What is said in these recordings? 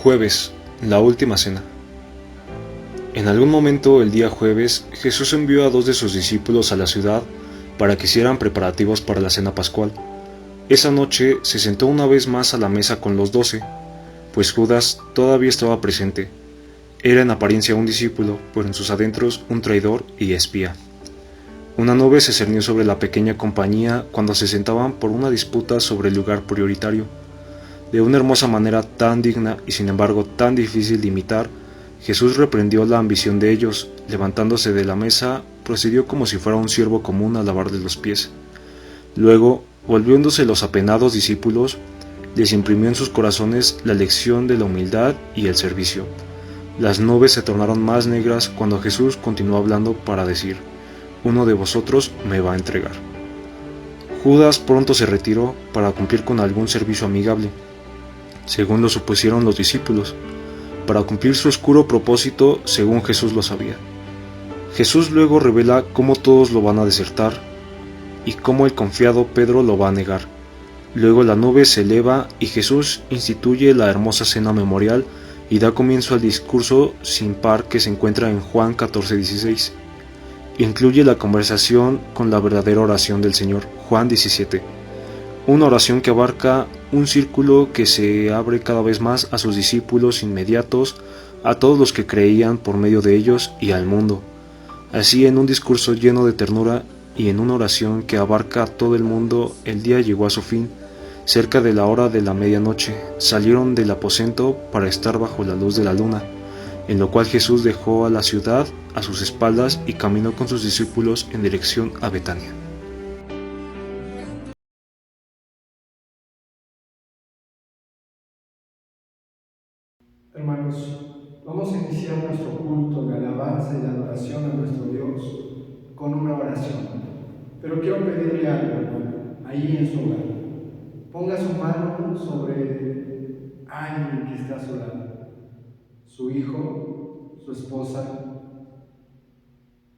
Jueves, la última cena. En algún momento el día jueves, Jesús envió a 2 de sus discípulos a la ciudad para que hicieran preparativos para la cena pascual. Esa noche se sentó una vez más a la mesa con los 12, pues Judas todavía estaba presente. Era en apariencia un discípulo, pero en sus adentros un traidor y espía. Una nube se cernió sobre la pequeña compañía cuando se sentaban por una disputa sobre el lugar prioritario. De una hermosa manera tan digna y sin embargo tan difícil de imitar, Jesús reprendió la ambición de ellos. Levantándose de la mesa, procedió como si fuera un siervo común a lavarles los pies. Luego, volviéndose los apenados discípulos, les imprimió en sus corazones la lección de la humildad y el servicio. Las nubes se tornaron más negras cuando Jesús continuó hablando para decir: «Uno de vosotros me va a entregar». Judas pronto se retiró para cumplir con algún servicio amigable, según lo supusieron los discípulos, para cumplir su oscuro propósito según Jesús lo sabía. Jesús luego revela cómo todos lo van a desertar y cómo el confiado Pedro lo va a negar. Luego la nube se eleva y Jesús instituye la hermosa cena memorial y da comienzo al discurso sin par que se encuentra en Juan 14:16. Incluye la conversación con la verdadera oración del Señor, Juan 17. Una oración que abarca un círculo que se abre cada vez más a sus discípulos inmediatos, a todos los que creían por medio de ellos y al mundo. Así, en un discurso lleno de ternura y en una oración que abarca a todo el mundo, el día llegó a su fin. Cerca de la hora de la medianoche, salieron del aposento para estar bajo la luz de la luna, en lo cual Jesús dejó a la ciudad a sus espaldas y caminó con sus discípulos en dirección a Betania. Hermanos, vamos a iniciar nuestro culto de alabanza y de adoración a nuestro Dios con una oración. Pero quiero pedirle algo, hermano, ahí en su hogar. Ponga su mano sobre alguien que está a su lado, su hijo, su esposa,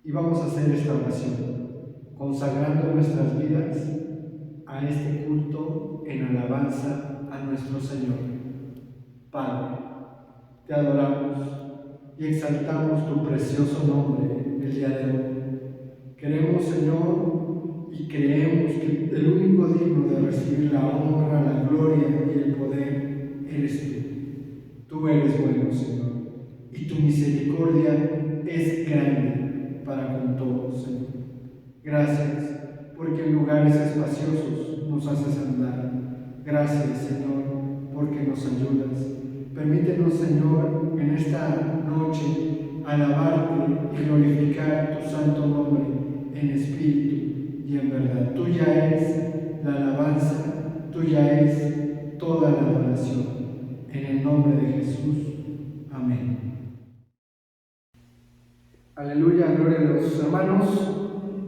y vamos a hacer esta oración, consagrando nuestras vidas a este culto en alabanza a nuestro Señor. Padre, te adoramos y exaltamos tu precioso nombre el día de hoy. Queremos, Señor, y creemos que el único digno de recibir la honra, la gloria y el poder eres tú. Tú eres bueno, Señor, y tu misericordia es grande para con todos, Señor. Gracias, porque en lugares espaciosos nos haces andar. Gracias, Señor, porque nos ayudas. Permítenos, Señor, en esta noche alabarte y glorificar tu santo nombre en espíritu y en verdad. Tuya es la alabanza, tuya es toda la adoración. En el nombre de Jesús. Amén. Aleluya, gloria a Dios. Hermanos,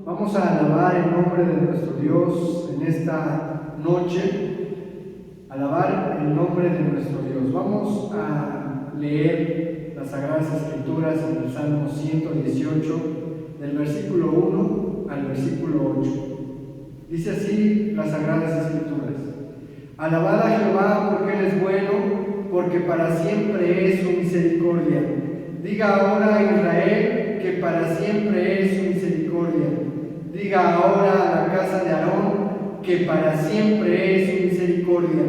vamos a alabar el nombre de nuestro Dios en esta noche. Alabar el nombre de nuestro Dios. Vamos a leer las Sagradas Escrituras en el Salmo 118, del versículo 1 al versículo 8. Dice así las Sagradas Escrituras: Alabad a Jehová porque Él es bueno, porque para siempre es su misericordia. Diga ahora a Israel que para siempre es su misericordia. Diga ahora a la casa de Aarón que para siempre es su misericordia.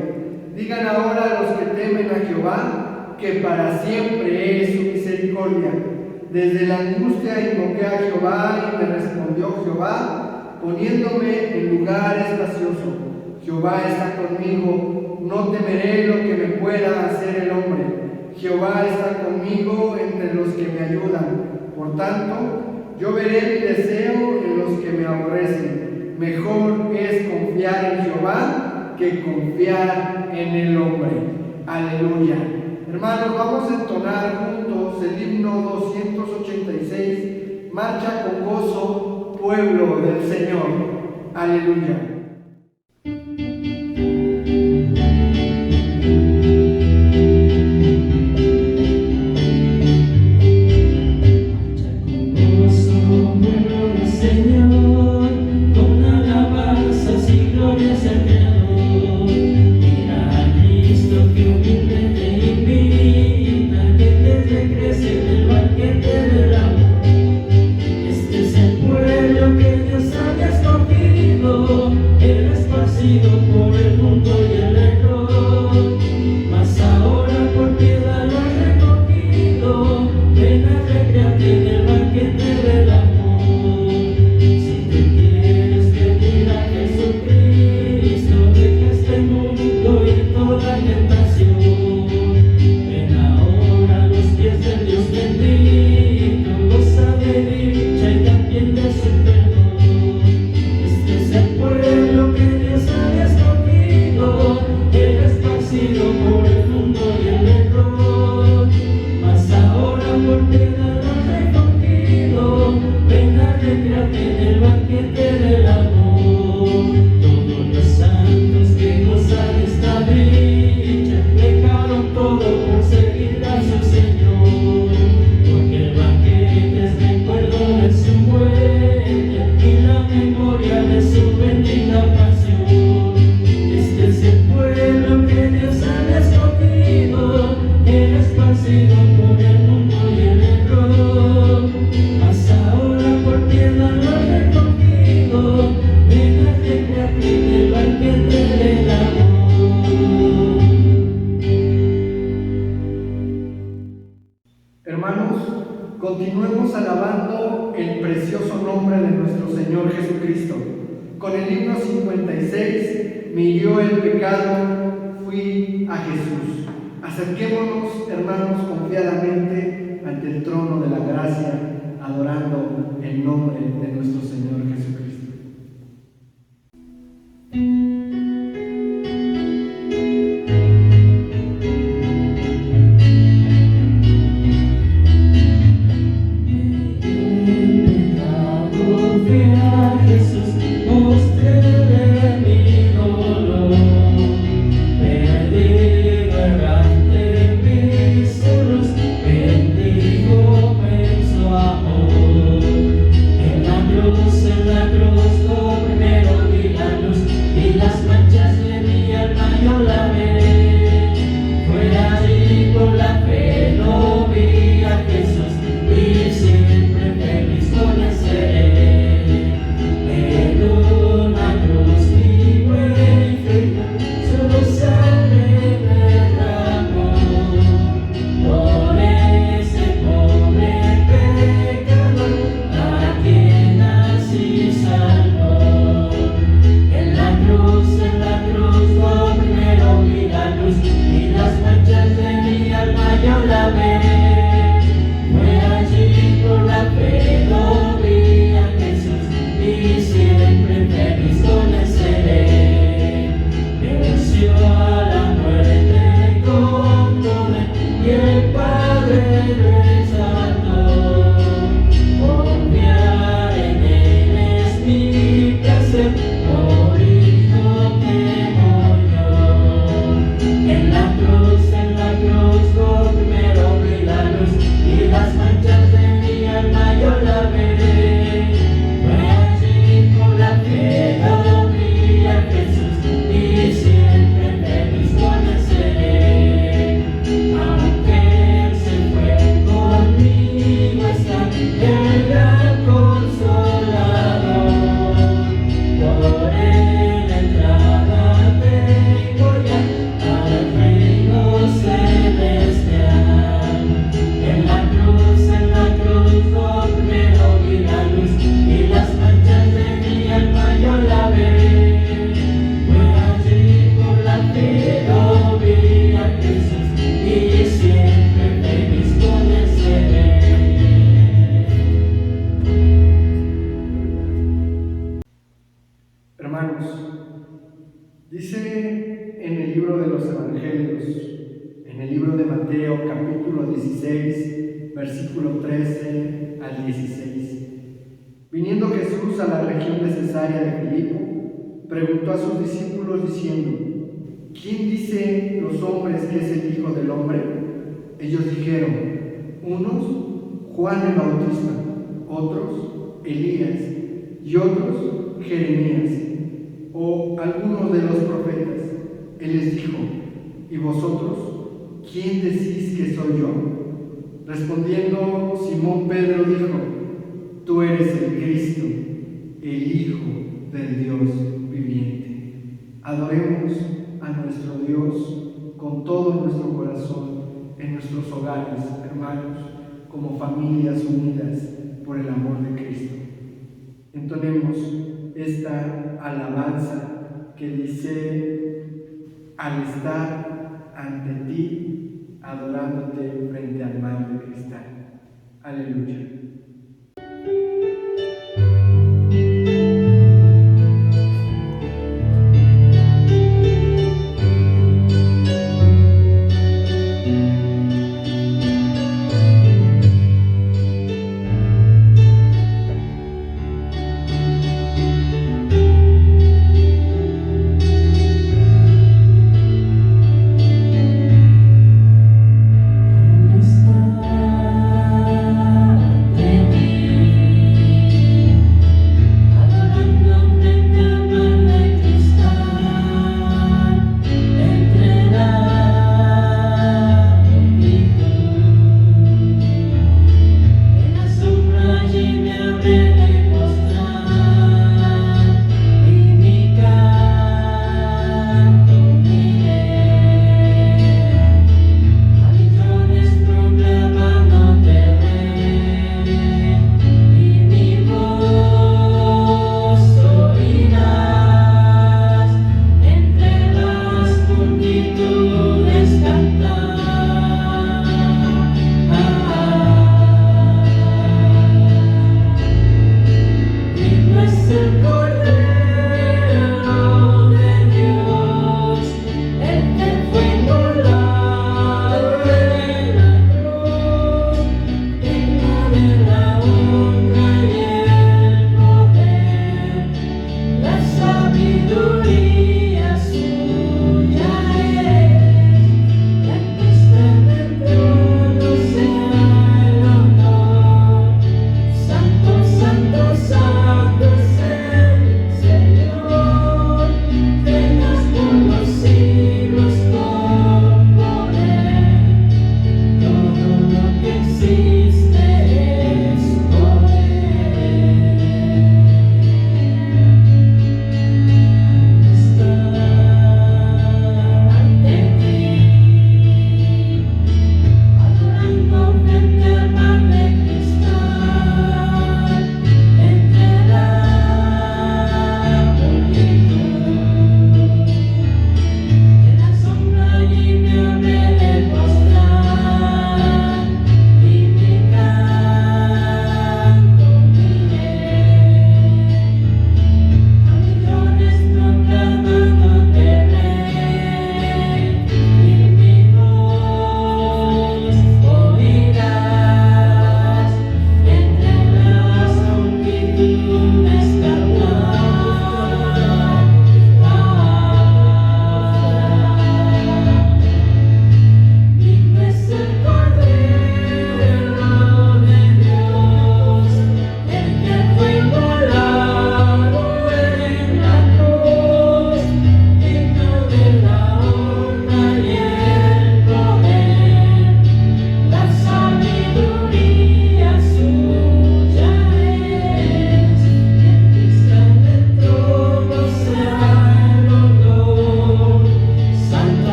Digan ahora a los que temen a Jehová que para siempre es su misericordia. Desde la angustia invoqué a Jehová y me respondió Jehová, poniéndome en lugar espacioso. Jehová está conmigo, no temeré lo que me pueda hacer el hombre. Jehová está conmigo entre los que me ayudan. Por tanto, yo veré mi deseo en los que me aborrecen. Mejor es confiar en Jehová que confiar en el hombre. Aleluya. Hermanos, vamos a entonar juntos el himno 286, Marcha con gozo, pueblo del Señor. Aleluya. Mira a Cristo que humilde te invita. nombre de nuestro Señor Jesucristo. Con el himno 56, me hirió el pecado, fui a Jesús. Acerquémonos, hermanos, confiadamente ante el trono de la gracia, adorando el nombre de nuestro Señor Jesucristo. Dice en el libro de los Evangelios, en el libro de Mateo, capítulo 16, versículo 13 al 16. Viniendo Jesús a la región de Cesarea de Filipo, preguntó a sus discípulos diciendo: ¿quién dicen los hombres que es el Hijo del Hombre? Ellos dijeron: unos, Juan el Bautista, otros, Elías, y otros, Jeremías, o algunos de los profetas. Él les dijo: ¿y vosotros, quién decís que soy yo? Respondiendo Simón Pedro dijo: tú eres el Cristo, el Hijo del Dios viviente. Adoremos a nuestro Dios con todo nuestro corazón en nuestros hogares, hermanos, como familias unidas por el amor de Cristo. Entonemos esta alabanza que dice: al estar ante ti, adorándote frente al mar de cristal. Aleluya.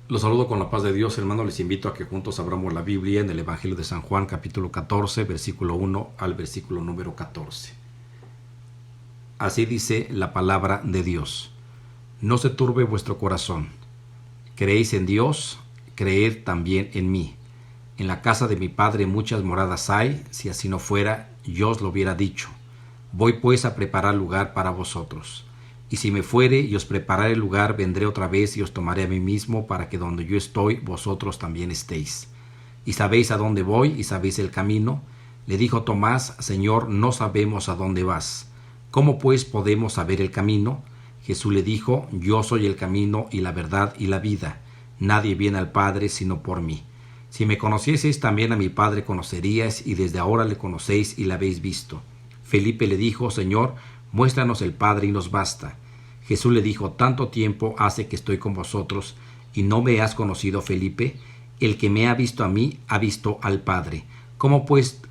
Los saludo con la paz de Dios, hermano. Les invito a que juntos abramos la Biblia en el Evangelio de San Juan, capítulo 14, versículo 1 al versículo número 14. Así dice la palabra de Dios. No se turbe vuestro corazón. Creéis en Dios, creed también en mí. En la casa de mi Padre muchas moradas hay, si así no fuera, yo os lo hubiera dicho. Voy pues a preparar lugar para vosotros. Y si me fuere y os preparare el lugar, vendré otra vez y os tomaré a mí mismo, para que donde yo estoy, vosotros también estéis. Y sabéis a dónde voy, y sabéis el camino. Le dijo Tomás: Señor, no sabemos a dónde vas. ¿Cómo pues podemos saber el camino? Jesús le dijo: Yo soy el camino y la verdad y la vida. Nadie viene al Padre sino por mí. Si me conocieseis, también a mi Padre conoceríais, y desde ahora le conocéis y le habéis visto. Felipe le dijo: Señor, muéstranos el Padre y nos basta. Jesús le dijo: Tanto tiempo hace que estoy con vosotros, y no me has conocido, Felipe. El que me ha visto a mí, ha visto al Padre. ¿Cómo pues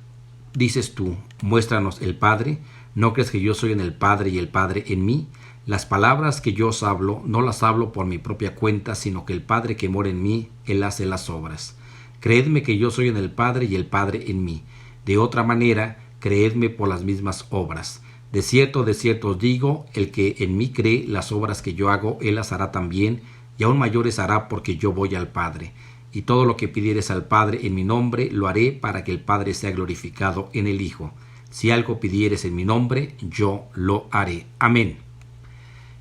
dices tú: muéstranos el Padre? ¿No crees que yo soy en el Padre y el Padre en mí? Las palabras que yo os hablo, no las hablo por mi propia cuenta, sino que el Padre que mora en mí, Él hace las obras. Creedme que yo soy en el Padre y el Padre en mí. De otra manera, creedme por las mismas obras. De cierto os digo, el que en mí cree, las obras que yo hago, él las hará también, y aún mayores hará, porque yo voy al Padre. Y todo lo que pidieres al Padre en mi nombre, lo haré, para que el Padre sea glorificado en el Hijo. Si algo pidieres en mi nombre, yo lo haré. Amén.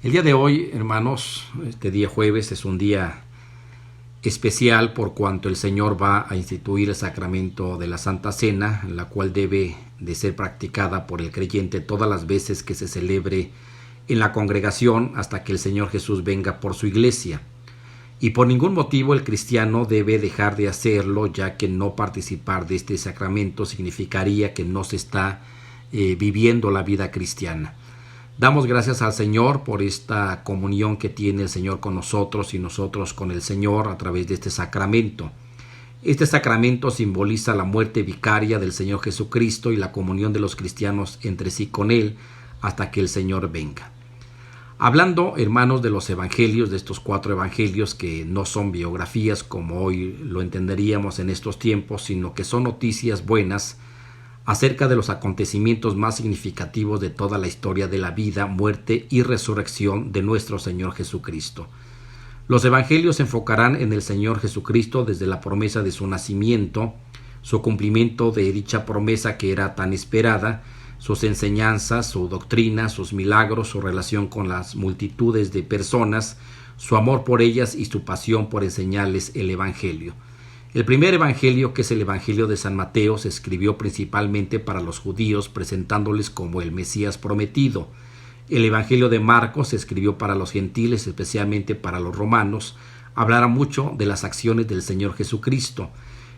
El día de hoy, hermanos, este día jueves es un día especial por cuanto el Señor va a instituir el sacramento de la Santa Cena, la cual debe de ser practicada por el creyente todas las veces que se celebre en la congregación hasta que el Señor Jesús venga por su iglesia. Y por ningún motivo el cristiano debe dejar de hacerlo, ya que no participar de este sacramento significaría que no se está viviendo la vida cristiana. Damos gracias al Señor por esta comunión que tiene el Señor con nosotros y nosotros con el Señor a través de este sacramento. Este sacramento simboliza la muerte vicaria del Señor Jesucristo y la comunión de los cristianos entre sí con Él hasta que el Señor venga. Hablando, hermanos, de los evangelios, de estos 4 evangelios que no son biografías como hoy lo entenderíamos en estos tiempos, sino que son noticias buenas acerca de los acontecimientos más significativos de toda la historia de la vida, muerte y resurrección de nuestro Señor Jesucristo. Los evangelios se enfocarán en el Señor Jesucristo desde la promesa de su nacimiento, su cumplimiento de dicha promesa que era tan esperada, sus enseñanzas, su doctrina, sus milagros, su relación con las multitudes de personas, su amor por ellas y su pasión por enseñarles el evangelio. El primer evangelio, que es el evangelio de San Mateo, se escribió principalmente para los judíos, presentándoles como el Mesías prometido. El evangelio de Marcos se escribió para los gentiles, especialmente para los romanos. Hablará mucho de las acciones del Señor Jesucristo.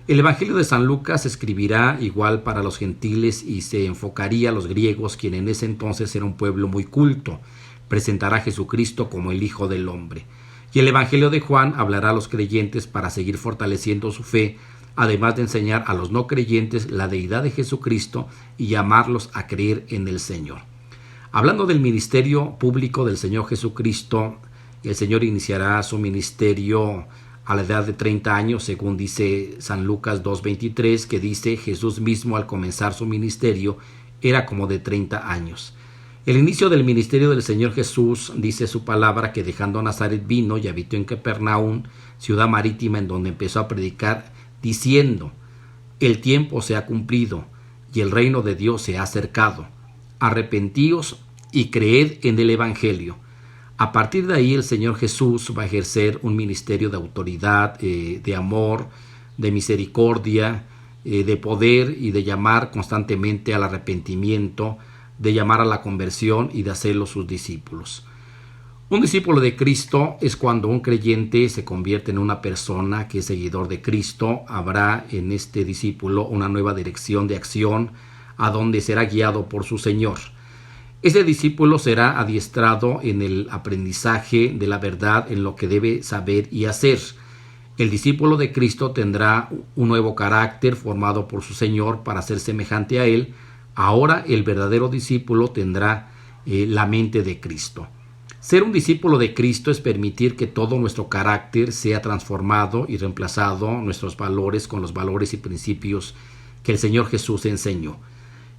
El evangelio de San Lucas se escribirá igual para los gentiles y se enfocaría a los griegos, quien en ese entonces era un pueblo muy culto. Presentará a Jesucristo como el Hijo del Hombre. Y el evangelio de Juan hablará a los creyentes para seguir fortaleciendo su fe, además de enseñar a los no creyentes la deidad de Jesucristo y llamarlos a creer en el Señor. Hablando del ministerio público del Señor Jesucristo, el Señor iniciará su ministerio a la edad de 30 años, según dice San Lucas 2:23, que dice: Jesús mismo al comenzar su ministerio era como de 30 años. El inicio del ministerio del Señor Jesús, dice su palabra, que dejando Nazaret vino y habitó en Capernaum, ciudad marítima, en donde empezó a predicar, diciendo: el tiempo se ha cumplido y el reino de Dios se ha acercado. Arrepentíos y creed en el evangelio. A partir de ahí el Señor Jesús va a ejercer un ministerio de autoridad, de amor, de misericordia, de poder y de llamar constantemente al arrepentimiento, de llamar a la conversión y de hacerlos sus discípulos. Un discípulo de Cristo es cuando un creyente se convierte en una persona que es seguidor de Cristo. Habrá en este discípulo una nueva dirección de acción a donde será guiado por su Señor. Ese discípulo será adiestrado en el aprendizaje de la verdad, en lo que debe saber y hacer. El discípulo de Cristo tendrá un nuevo carácter formado por su Señor para ser semejante a Él. Ahora el verdadero discípulo tendrá la mente de Cristo. Ser un discípulo de Cristo es permitir que todo nuestro carácter sea transformado y reemplazado nuestros valores con los valores y principios que el Señor Jesús enseñó.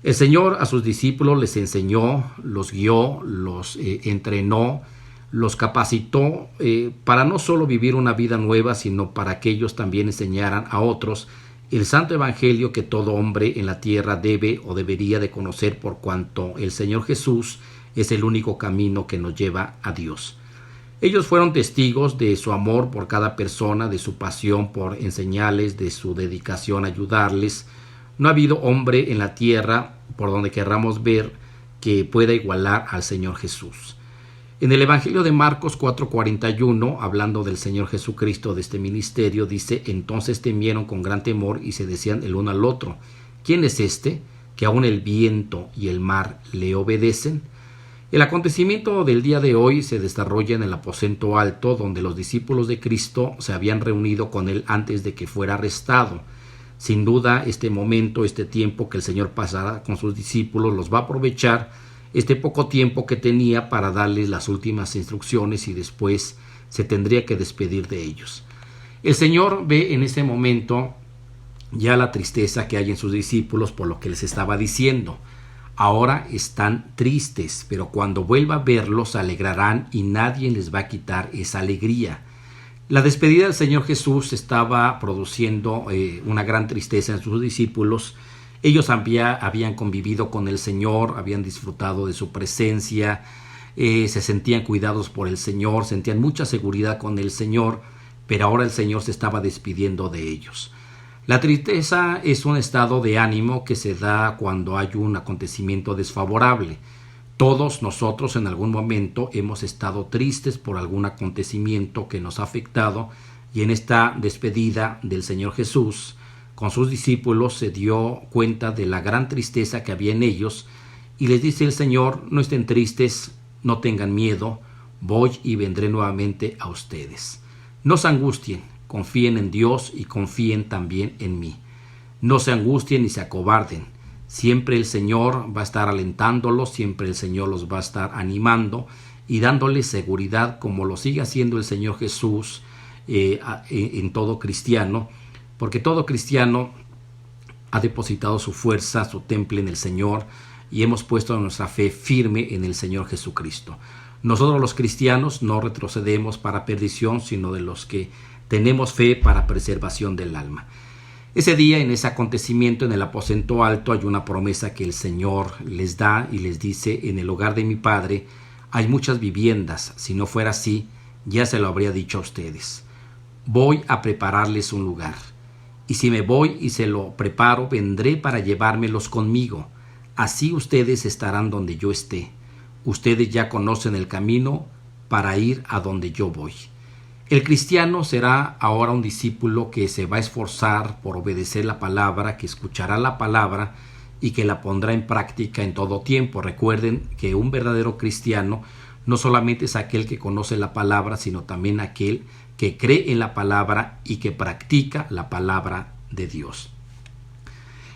El Señor a sus discípulos les enseñó, los guió, los entrenó, los capacitó para no solo vivir una vida nueva, sino para que ellos también enseñaran a otros el santo evangelio que todo hombre en la tierra debe o debería de conocer, por cuanto el Señor Jesús es el único camino que nos lleva a Dios. Ellos fueron testigos de su amor por cada persona, de su pasión por enseñarles, de su dedicación a ayudarles. No ha habido hombre en la tierra, por donde querramos ver, que pueda igualar al Señor Jesús. En el Evangelio de Marcos 4:41, hablando del Señor Jesucristo, de este ministerio, dice: entonces temieron con gran temor y se decían el uno al otro: ¿quién es este, que aun el viento y el mar le obedecen? El acontecimiento del día de hoy se desarrolla en el aposento alto, donde los discípulos de Cristo se habían reunido con él antes de que fuera arrestado. Sin duda, este momento, este tiempo que el Señor pasará con sus discípulos, los va a aprovechar, este poco tiempo que tenía, para darles las últimas instrucciones, y después se tendría que despedir de ellos. El Señor ve en ese momento ya la tristeza que hay en sus discípulos por lo que les estaba diciendo. Ahora están tristes, pero cuando vuelva a verlos se alegrarán y nadie les va a quitar esa alegría. La despedida del Señor Jesús estaba produciendo una gran tristeza en sus discípulos. Ellos habían convivido con el Señor, habían disfrutado de su presencia, se sentían cuidados por el Señor, sentían mucha seguridad con el Señor, pero ahora el Señor se estaba despidiendo de ellos. La tristeza es un estado de ánimo que se da cuando hay un acontecimiento desfavorable. Todos nosotros en algún momento hemos estado tristes por algún acontecimiento que nos ha afectado, y en esta despedida del Señor Jesús con sus discípulos se dio cuenta de la gran tristeza que había en ellos, y les dice el Señor: no estén tristes, no tengan miedo, voy y vendré nuevamente a ustedes. No se angustien, confíen en Dios y confíen también en mí. No se angustien ni se acobarden. Siempre el Señor va a estar alentándolos, siempre el Señor los va a estar animando y dándoles seguridad, como lo sigue haciendo el Señor Jesús en todo cristiano, porque todo cristiano ha depositado su fuerza, su temple en el Señor, y hemos puesto nuestra fe firme en el Señor Jesucristo. Nosotros los cristianos no retrocedemos para perdición, sino de los que tenemos fe para preservación del alma. Ese día, en ese acontecimiento en el aposento alto, hay una promesa que el Señor les da y les dice: en el hogar de mi Padre hay muchas viviendas, si no fuera así, ya se lo habría dicho a ustedes. Voy a prepararles un lugar, y si me voy y se lo preparo, vendré para llevármelos conmigo. Así ustedes estarán donde yo esté. Ustedes ya conocen el camino para ir a donde yo voy. El cristiano será ahora un discípulo que se va a esforzar por obedecer la palabra, que escuchará la palabra y que la pondrá en práctica en todo tiempo. Recuerden que un verdadero cristiano no solamente es aquel que conoce la palabra, sino también aquel que cree en la palabra y que practica la palabra de Dios.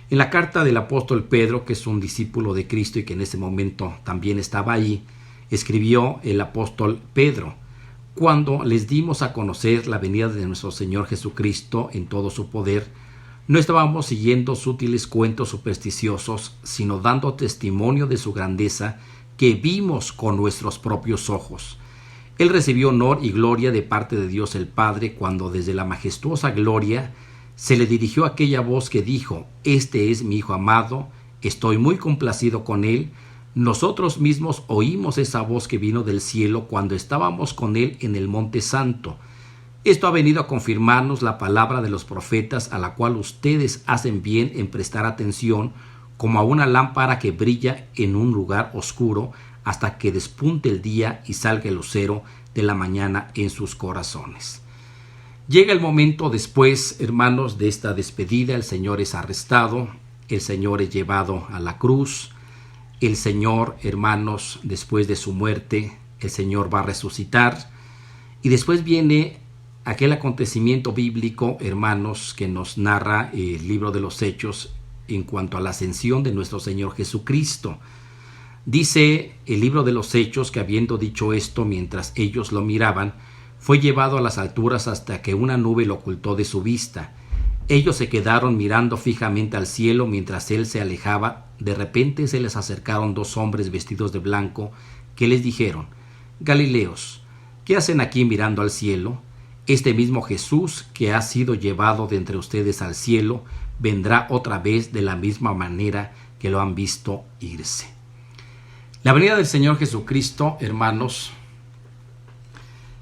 En la carta del apóstol Pedro, que es un discípulo de Cristo y que en ese momento también estaba ahí, escribió el apóstol Pedro: cuando les dimos a conocer la venida de nuestro Señor Jesucristo en todo su poder, no estábamos siguiendo sutiles cuentos supersticiosos, sino dando testimonio de su grandeza que vimos con nuestros propios ojos. Él recibió honor y gloria de parte de Dios el Padre cuando desde la majestuosa gloria se le dirigió aquella voz que dijo: este es mi Hijo amado, estoy muy complacido con él. Nosotros mismos oímos esa voz que vino del cielo cuando estábamos con él en el Monte Santo. Esto ha venido a confirmarnos la palabra de los profetas, a la cual ustedes hacen bien en prestar atención, como a una lámpara que brilla en un lugar oscuro hasta que despunte el día y salga el lucero de la mañana en sus corazones. Llega el momento después, hermanos, de esta despedida. El Señor es arrestado, el Señor es llevado a la cruz. El Señor, hermanos, después de su muerte, el Señor va a resucitar. Y después viene aquel acontecimiento bíblico, hermanos, que nos narra el libro de los Hechos en cuanto a la ascensión de nuestro Señor Jesucristo. Dice el libro de los Hechos, que habiendo dicho esto mientras ellos lo miraban, fue llevado a las alturas hasta que una nube lo ocultó de su vista. Ellos se quedaron mirando fijamente al cielo mientras él se alejaba. De repente se les acercaron 2 hombres vestidos de blanco, que les dijeron: Galileos, ¿qué hacen aquí mirando al cielo? Este mismo Jesús que ha sido llevado de entre ustedes al cielo, vendrá otra vez de la misma manera que lo han visto irse. La venida del Señor Jesucristo, hermanos,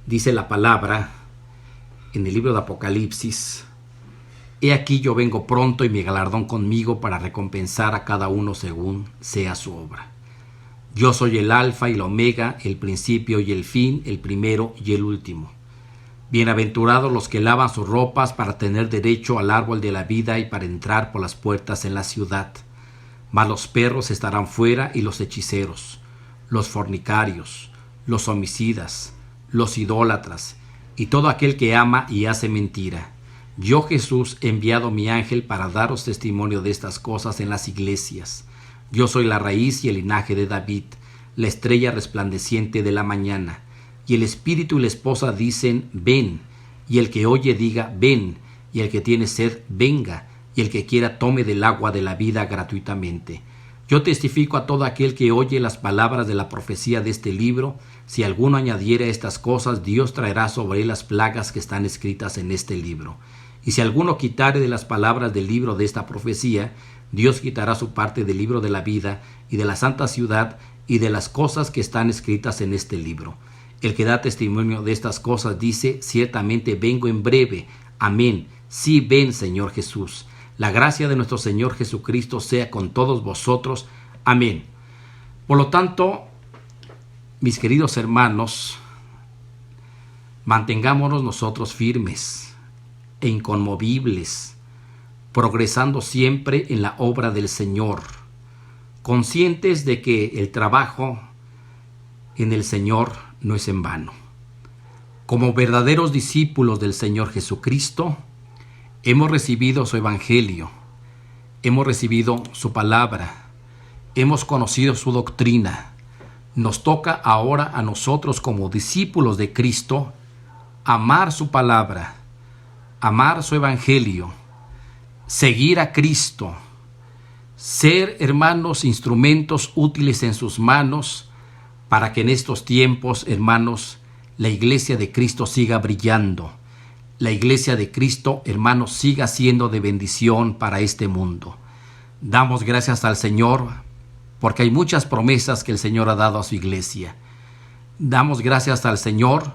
dice la palabra en el libro de Apocalipsis: He aquí yo vengo pronto y mi galardón conmigo para recompensar a cada uno según sea su obra. Yo soy el Alfa y el Omega, el principio y el fin, el primero y el último. Bienaventurados los que lavan sus ropas para tener derecho al árbol de la vida y para entrar por las puertas en la ciudad. Mas los perros estarán fuera y los hechiceros, los fornicarios, los homicidas, los idólatras y todo aquel que ama y hace mentira. Yo, Jesús, he enviado mi ángel para daros testimonio de estas cosas en las iglesias. Yo soy la raíz y el linaje de David, la estrella resplandeciente de la mañana. Y el espíritu y la esposa dicen: ven. Y el que oye diga: ven. Y el que tiene sed, venga. Y el que quiera tome del agua de la vida gratuitamente. Yo testifico a todo aquel que oye las palabras de la profecía de este libro: si alguno añadiera estas cosas, Dios traerá sobre él las plagas que están escritas en este libro. Y si alguno quitare de las palabras del libro de esta profecía, Dios quitará su parte del libro de la vida y de la santa ciudad y de las cosas que están escritas en este libro. El que da testimonio de estas cosas dice: ciertamente vengo en breve. Amén. Sí, ven, Señor Jesús. La gracia de nuestro Señor Jesucristo sea con todos vosotros. Amén. Por lo tanto, mis queridos hermanos, mantengámonos nosotros firmes e inconmovibles, progresando siempre en la obra del Señor, conscientes de que el trabajo en el Señor no es en vano. Como verdaderos discípulos del Señor Jesucristo, hemos recibido su evangelio, hemos recibido su palabra, hemos conocido su doctrina. Nos toca ahora a nosotros como discípulos de Cristo amar su palabra, amar su evangelio, seguir a Cristo, ser, hermanos, instrumentos útiles en sus manos para que en estos tiempos, hermanos, la iglesia de Cristo siga brillando. La iglesia de Cristo, hermanos, siga siendo de bendición para este mundo. Damos gracias al Señor porque hay muchas promesas que el Señor ha dado a su iglesia. Damos gracias al Señor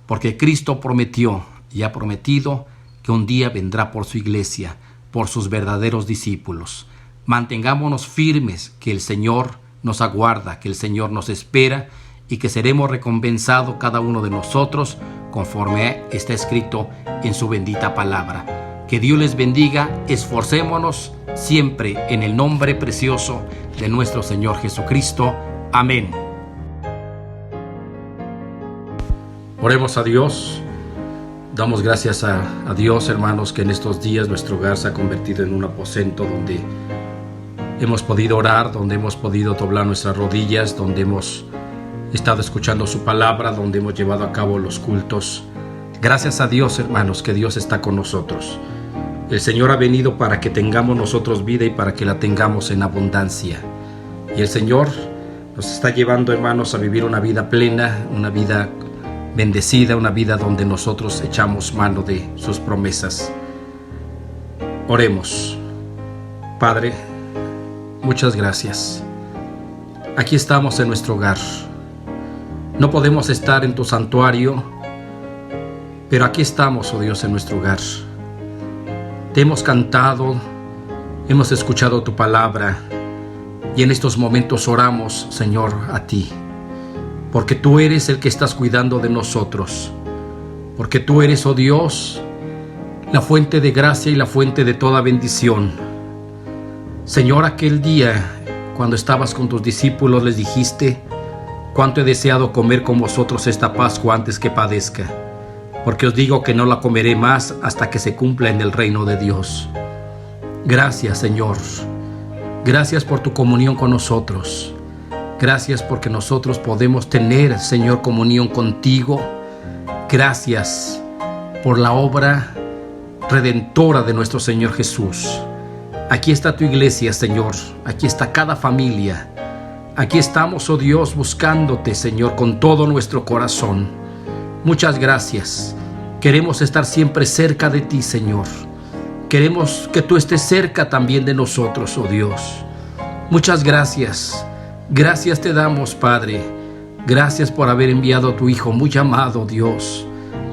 porque Cristo prometió y ha prometido que un día vendrá por su iglesia, por sus verdaderos discípulos. Mantengámonos firmes, que el Señor nos aguarda, que el Señor nos espera y que seremos recompensados cada uno de nosotros conforme está escrito en su bendita palabra. Que Dios les bendiga, esforcémonos siempre en el nombre precioso de nuestro Señor Jesucristo. Amén. Oremos a Dios. Damos gracias a Dios, hermanos, que en estos días nuestro hogar se ha convertido en un aposento donde hemos podido orar, donde hemos podido doblar nuestras rodillas, donde hemos estado escuchando su palabra, donde hemos llevado a cabo los cultos. Gracias a Dios, hermanos, que Dios está con nosotros. El Señor ha venido para que tengamos nosotros vida y para que la tengamos en abundancia. Y el Señor nos está llevando, hermanos, a vivir una vida plena, una vida bendecida, una vida donde nosotros echamos mano de sus promesas. Oremos. Padre, muchas gracias. Aquí estamos en nuestro hogar. No podemos estar en tu santuario, pero aquí estamos, oh Dios, en nuestro hogar. Te hemos cantado, hemos escuchado tu palabra y en estos momentos oramos, Señor, a ti. Porque tú eres el que estás cuidando de nosotros. Porque tú eres, oh Dios, la fuente de gracia y la fuente de toda bendición. Señor, aquel día, cuando estabas con tus discípulos, les dijiste: cuánto he deseado comer con vosotros esta Pascua antes que padezca. Porque os digo que no la comeré más hasta que se cumpla en el reino de Dios. Gracias, Señor. Gracias por tu comunión con nosotros. Gracias porque nosotros podemos tener, Señor, comunión contigo. Gracias por la obra redentora de nuestro Señor Jesús. Aquí está tu iglesia, Señor. Aquí está cada familia. Aquí estamos, oh Dios, buscándote, Señor, con todo nuestro corazón. Muchas gracias. Queremos estar siempre cerca de ti, Señor. Queremos que tú estés cerca también de nosotros, oh Dios. Muchas gracias. Gracias te damos, Padre. Gracias por haber enviado a tu Hijo muy amado, Dios.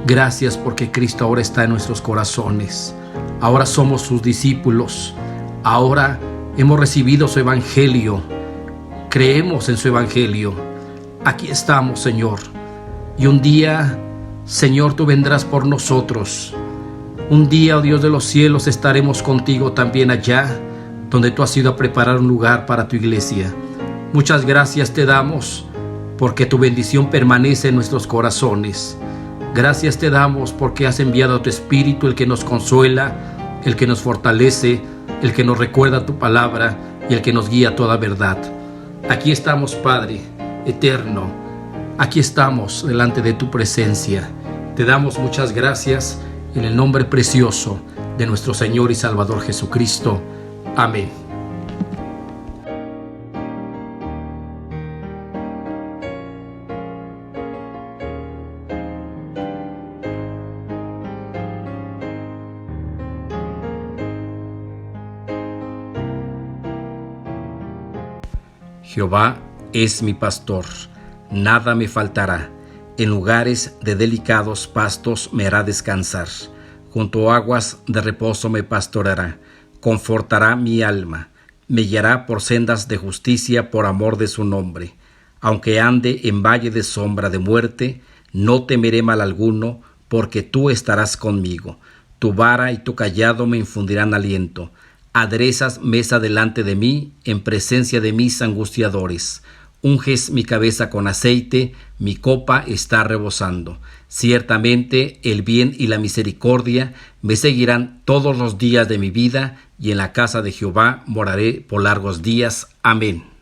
Gracias porque Cristo ahora está en nuestros corazones. Ahora somos sus discípulos. Ahora hemos recibido su evangelio. Creemos en su evangelio. Aquí estamos, Señor. Y un día, Señor, tú vendrás por nosotros. Un día, oh Dios de los cielos, estaremos contigo también allá, donde tú has ido a preparar un lugar para tu iglesia. Muchas gracias te damos, porque tu bendición permanece en nuestros corazones. Gracias te damos porque has enviado a tu Espíritu, el que nos consuela, el que nos fortalece, el que nos recuerda tu palabra y el que nos guía a toda verdad. Aquí estamos, Padre eterno. Aquí estamos delante de tu presencia. Te damos muchas gracias en el nombre precioso de nuestro Señor y Salvador Jesucristo. Amén. Jehová es mi pastor, nada me faltará. En lugares de delicados pastos me hará descansar. Junto a aguas de reposo me pastoreará. Confortará mi alma. Me guiará por sendas de justicia por amor de su nombre. Aunque ande en valle de sombra de muerte, no temeré mal alguno, porque tú estarás conmigo. Tu vara y tu cayado me infundirán aliento. Aderezas mesa delante de mí, en presencia de mis angustiadores. Unges mi cabeza con aceite, mi copa está rebosando. Ciertamente el bien y la misericordia me seguirán todos los días de mi vida, y en la casa de Jehová moraré por largos días. Amén.